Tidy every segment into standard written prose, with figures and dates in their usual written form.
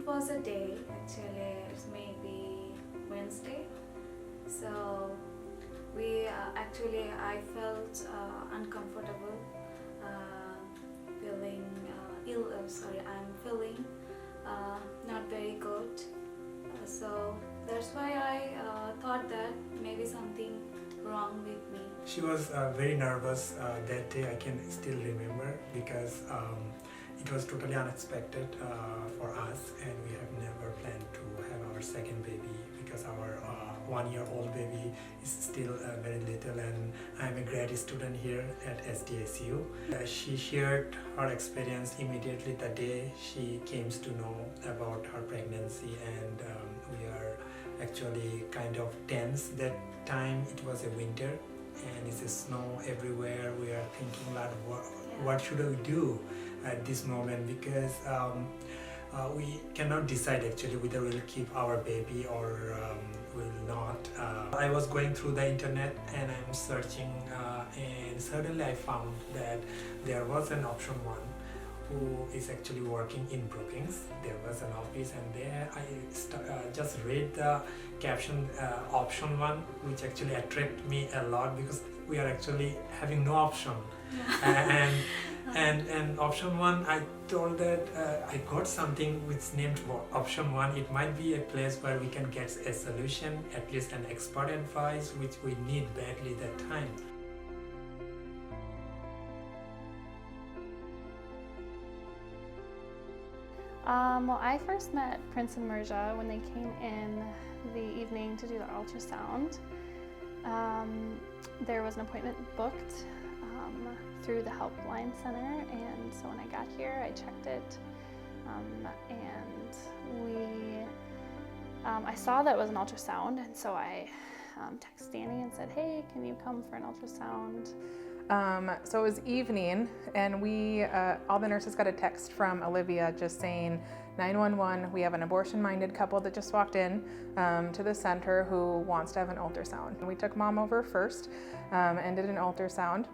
was a day, actually, it's maybe Wednesday. So I felt uncomfortable, feeling ill. I'm feeling not very good. So that's why I thought that maybe something wrong with me. She was very nervous that day. I can still remember because it was totally unexpected for us, and we have never planned to have our second baby because our 1-year-old baby is still very little, and I'm a grad student here at SDSU. She shared her experience immediately the day she came to know about her pregnancy, and we are actually kind of tense that time. It was a winter and it's a snow everywhere. We are thinking a lot of what should we do at this moment, because we cannot decide actually whether we'll keep our baby or will not. I was going through the internet and I'm searching, and suddenly I found that there was an option one who is actually working in Brookings. There was an office, and there I just read the caption, option one, which actually attracted me a lot because we are actually having no option. And option one, I told that I got something which named option one. It might be a place where we can get a solution, at least an expert advice, which we need badly that time. Well, I first met Prince and Mirja when they came in the evening to do the ultrasound. There was an appointment booked through the helpline center, and so when I got here I checked it, and I saw that it was an ultrasound, and so I texted Danny and said, hey, can you come for an ultrasound? So it was evening, and all the nurses got a text from Olivia just saying, 911, we have an abortion-minded couple that just walked in to the center who wants to have an ultrasound. And we took mom over first and did an ultrasound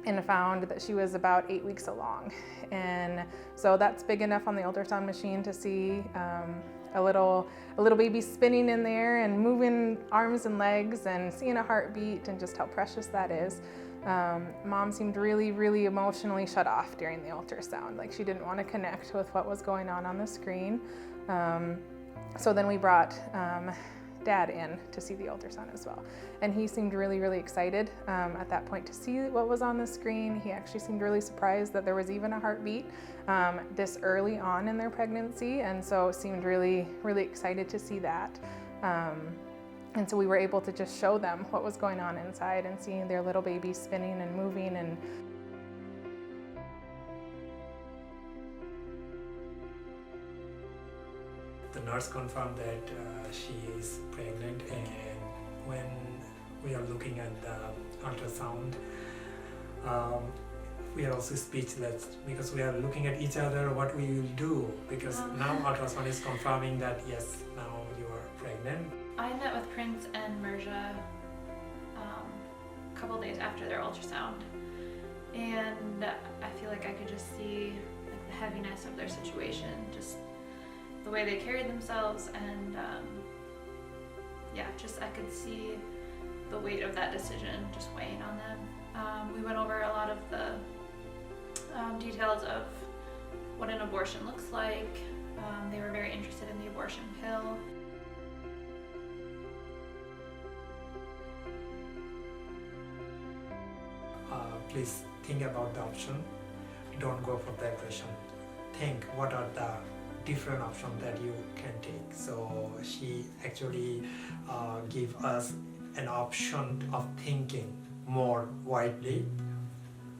and found that she was about 8 weeks along. And so that's big enough on the ultrasound machine to see a little baby spinning in there and moving arms and legs and seeing a heartbeat and just how precious that is. Mom seemed really, really emotionally shut off during the ultrasound. Like she didn't want to connect with what was going on the screen. So then we brought Dad in to see the ultrasound as well. And he seemed really, really excited at that point to see what was on the screen. He actually seemed really surprised that there was even a heartbeat this early on in their pregnancy. And so seemed really, really excited to see that. And so we were able to just show them what was going on inside and seeing their little baby spinning and moving. And the nurse confirmed that she is pregnant, and when we are looking at the ultrasound, we are also speechless because we are looking at each other what we will do, because now ultrasound is confirming that yes, now you are pregnant. I met with Prince and Mirja a couple days after their ultrasound, and I feel like I could just see like the heaviness of their situation, just the way they carried themselves, and just I could see the weight of that decision just weighing on them. We went over a lot of the details of what an abortion looks like. They were very interested in the abortion pill. Please think about the option. Don't go for the abortion. Think what are the different options that you can take. So she actually gave us an option of thinking more widely,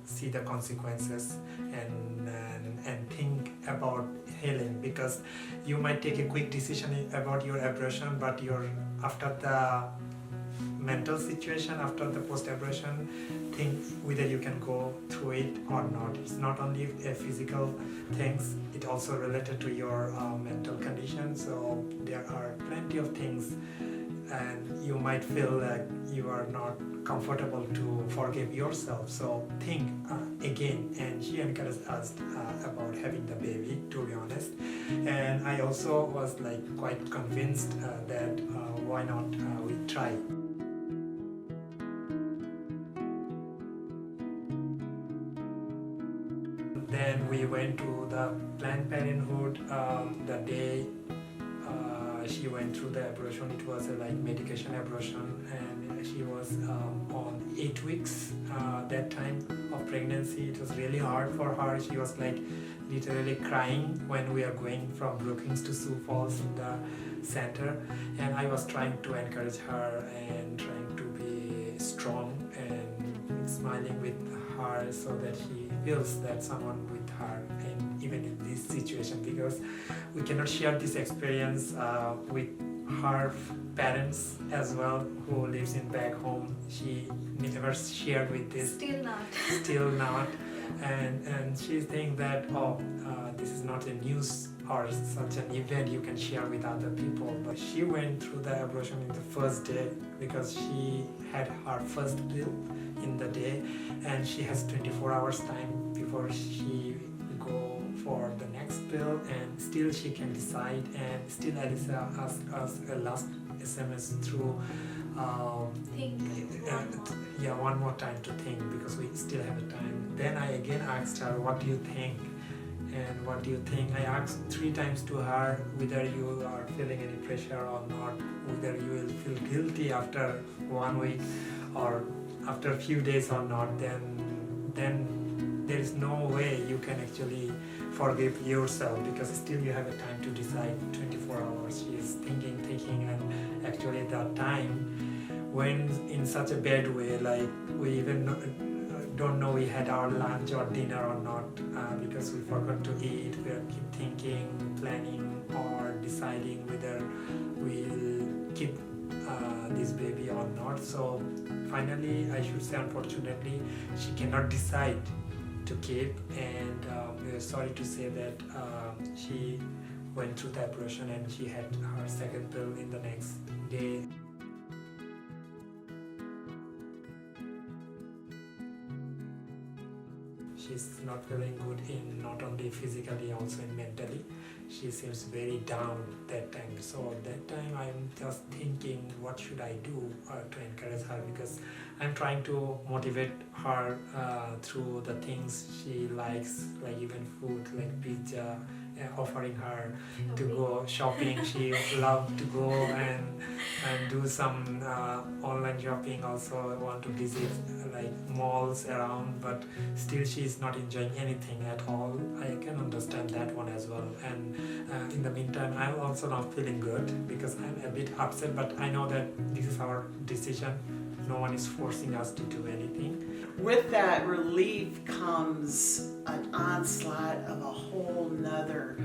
see the consequences, and think about healing, because you might take a quick decision about your abortion, but after the mental situation, after the post-abortion, think whether you can go through it or not. It's not only a physical things, it also related to your mental condition. So there are plenty of things and you might feel like you are not comfortable to forgive yourself. So think again. And she encouraged us about having the baby, to be honest. And I also was like quite convinced that why not we try. Then we went to the Planned Parenthood the day she went through the abortion. It was a like medication abortion, and she was on 8 weeks that time of pregnancy. It was really hard for her. She was like literally crying when we are going from Brookings to Sioux Falls in the center, and I was trying to encourage her and trying to be strong and smiling with her so that she feels that someone with her, and even in this situation, because we cannot share this experience with her parents as well, who lives in back home. She never shared with this. Still not. And she thinks that this is not a news or such an event you can share with other people. But she went through the abortion in the first day because she had her first pill in the day, and she has 24 hours time before she go for the next pill, and still she can decide. And still Elisa asked us a last SMS through one more time to think, because we still have a time. Then I again asked her, what do you think? And what do you think? I asked 3 times to her whether you are feeling any pressure or not, whether you will feel guilty after 1 week or after a few days or not. Then there is no way you can actually forgive yourself, because still you have a time to decide. 24 hours she is thinking, and actually that time went in such a bad way, like we even don't know we had our lunch or dinner or not, because we forgot to eat. We keep thinking, planning, or deciding whether we'll keep this baby or not. So finally, I should say, unfortunately, she cannot decide to keep, and we are sorry to say that she went through the abortion and she had her second pill in the next day. She's not feeling good in not only physically, also in mentally. She seems very down that time. So that time I'm just thinking, what should I do to encourage her, because I'm trying to motivate her through the things she likes, like even food, like pizza, offering her to go shopping. She loves to go and do some online shopping. Also want to visit like malls around, but still she is not enjoying anything at all. I can understand that one as well. And in the meantime, I'm also not feeling good because I'm a bit upset, but I know that this is our decision. No one is forcing us to do anything. With that relief comes an onslaught of a whole nother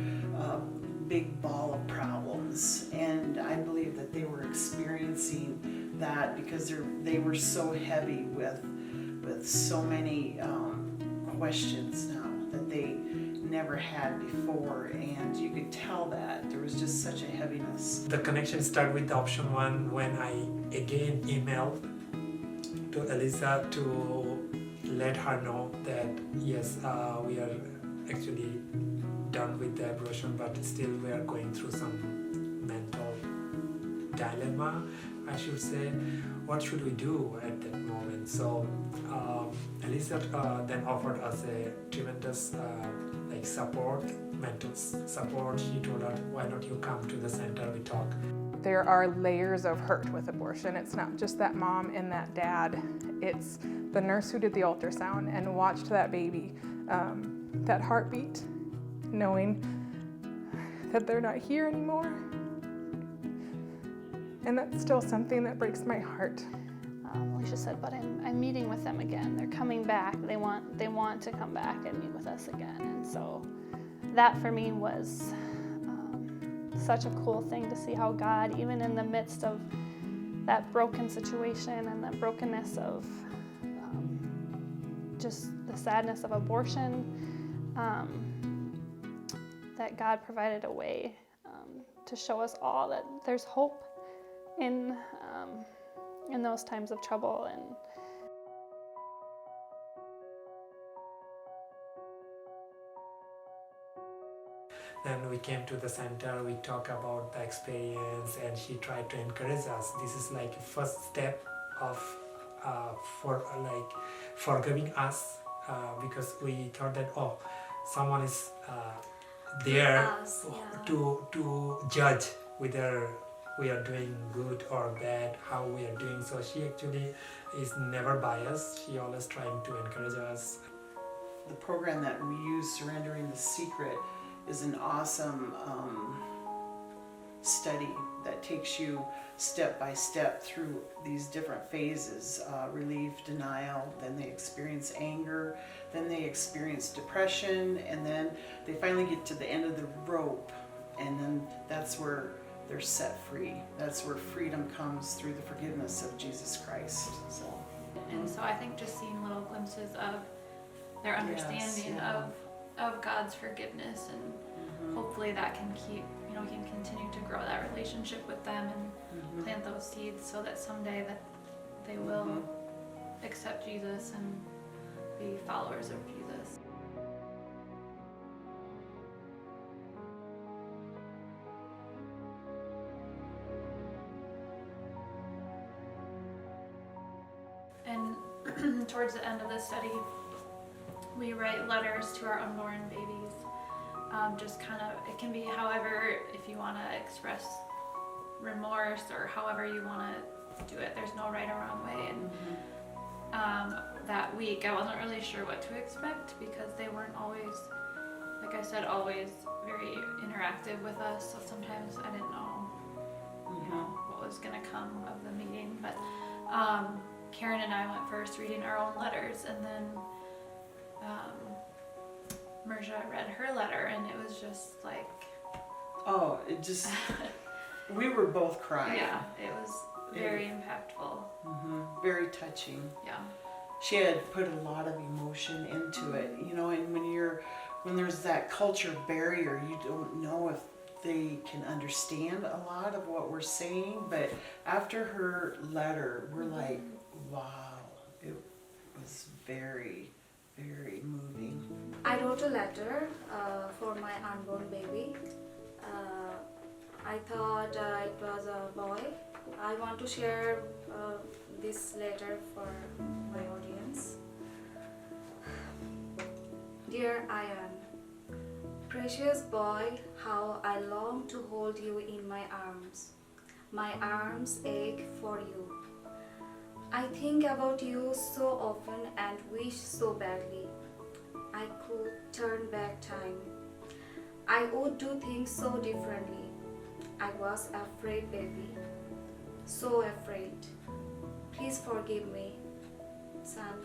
big ball of problems, and I believe that they were experiencing that because they were so heavy with so many questions now that they never had before, and you could tell that there was just such a heaviness. The connection started with the option 1 when I again emailed to Elisa to let her know that yes, we are actually done with the abortion, but still we are going through some mental dilemma, I should say. What should we do at that moment? So Elisa then offered us a tremendous support, mental support. She told us, why don't you come to the center, we talk. There are layers of hurt with abortion. It's not just that mom and that dad. It's the nurse who did the ultrasound and watched that baby, that heartbeat, knowing that they're not here anymore. And that's still something that breaks my heart. Alicia said, but I'm meeting with them again. They're coming back. They want to come back and meet with us again. And so that for me was such a cool thing to see how God, even in the midst of that broken situation and the brokenness of just the sadness of abortion, that God provided a way to show us all that there's hope in those times of trouble. And then we came to the center, we talked about the experience, and she tried to encourage us. This is like a first step of forgiving us, because we thought that someone is there Us, yeah. to judge whether we are doing good or bad, how we are doing. So she actually is never biased. She always trying to encourage us. The program that we use, Surrendering the Secret, is an awesome study that takes you step by step through these different phases, relief, denial, then they experience anger, then they experience depression, and then they finally get to the end of the rope, and then that's where they're set free. That's where freedom comes through the forgiveness of Jesus Christ. And so I think just seeing little glimpses of their understanding yeah. of God's forgiveness, and hopefully that can keep, can continue to grow that relationship with them and plant those seeds so that someday that they will accept Jesus and be followers of Jesus. And towards the end of the study, we write letters to our unborn babies. Just kind of, it can be however, if you want to express remorse or however you want to do it. There's no right or wrong way. And that week, I wasn't really sure what to expect because they weren't always, like I said, always very interactive with us. So sometimes I didn't know, what was going to come of the meeting. But Karen and I went first reading our own letters, and then Mirja read her letter, and it was just like... Oh, it just... we were both crying. Yeah, it was very impactful. Very touching. Yeah. She had put a lot of emotion into it, and when there's that culture barrier, you don't know if they can understand a lot of what we're saying, but after her letter, we're like, wow, it was very, very moving. I wrote a letter for my unborn baby. I thought it was a boy. I want to share this letter for my audience. Dear Ian, precious boy, how I long to hold you in my arms. My arms ache for you. I think about you so often and wish so badly I could turn back time. I would do things so differently. I was afraid, baby. So afraid. Please forgive me, son.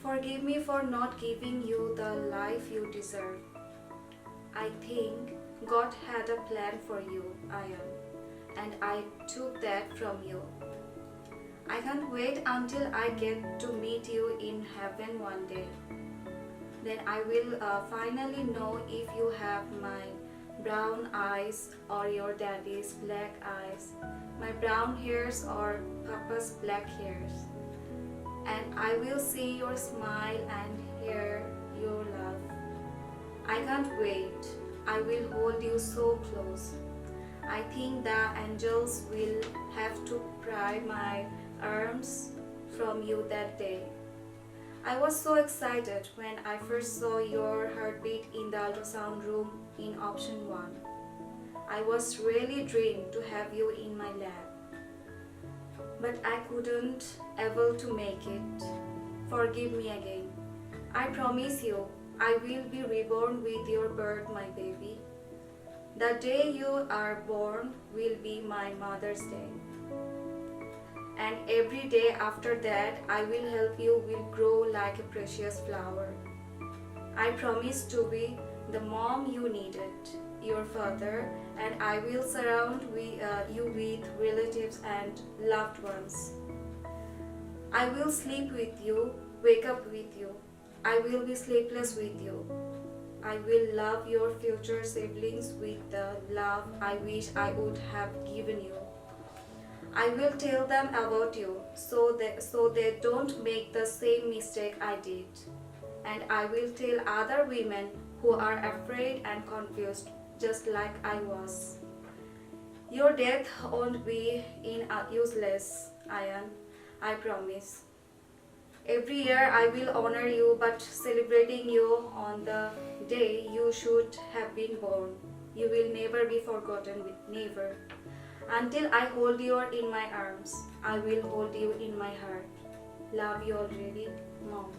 Forgive me for not giving you the life you deserve. I think God had a plan for you, Ian, and I took that from you. I can't wait until I get to meet you in heaven one day. Then I will finally know if you have my brown eyes or your daddy's black eyes, my brown hairs or papa's black hairs. And I will see your smile and hear your love. I can't wait. I will hold you so close. I think the angels will have to pry my arms from you that day. I was so excited when I first saw your heartbeat in the ultrasound room in option 1. I was really dreamed to have you in my lab. But I couldn't able to make it. Forgive me again. I promise you, I will be reborn with your birth, my baby. The day you are born will be my Mother's Day. And every day after that, I will help you will grow like a precious flower. I promise to be the mom you needed, your father, and I will surround you with relatives and loved ones. I will sleep with you, wake up with you. I will be sleepless with you. I will love your future siblings with the love I wish I would have given you. I will tell them about you so they don't make the same mistake I did. And I will tell other women who are afraid and confused just like I was. Your death won't be useless, Ayan. I promise. Every year I will honor you, but celebrating you on the day you should have been born. You will never be forgotten, never. Until I hold you in my arms, I will hold you in my heart. Love you already, Mom.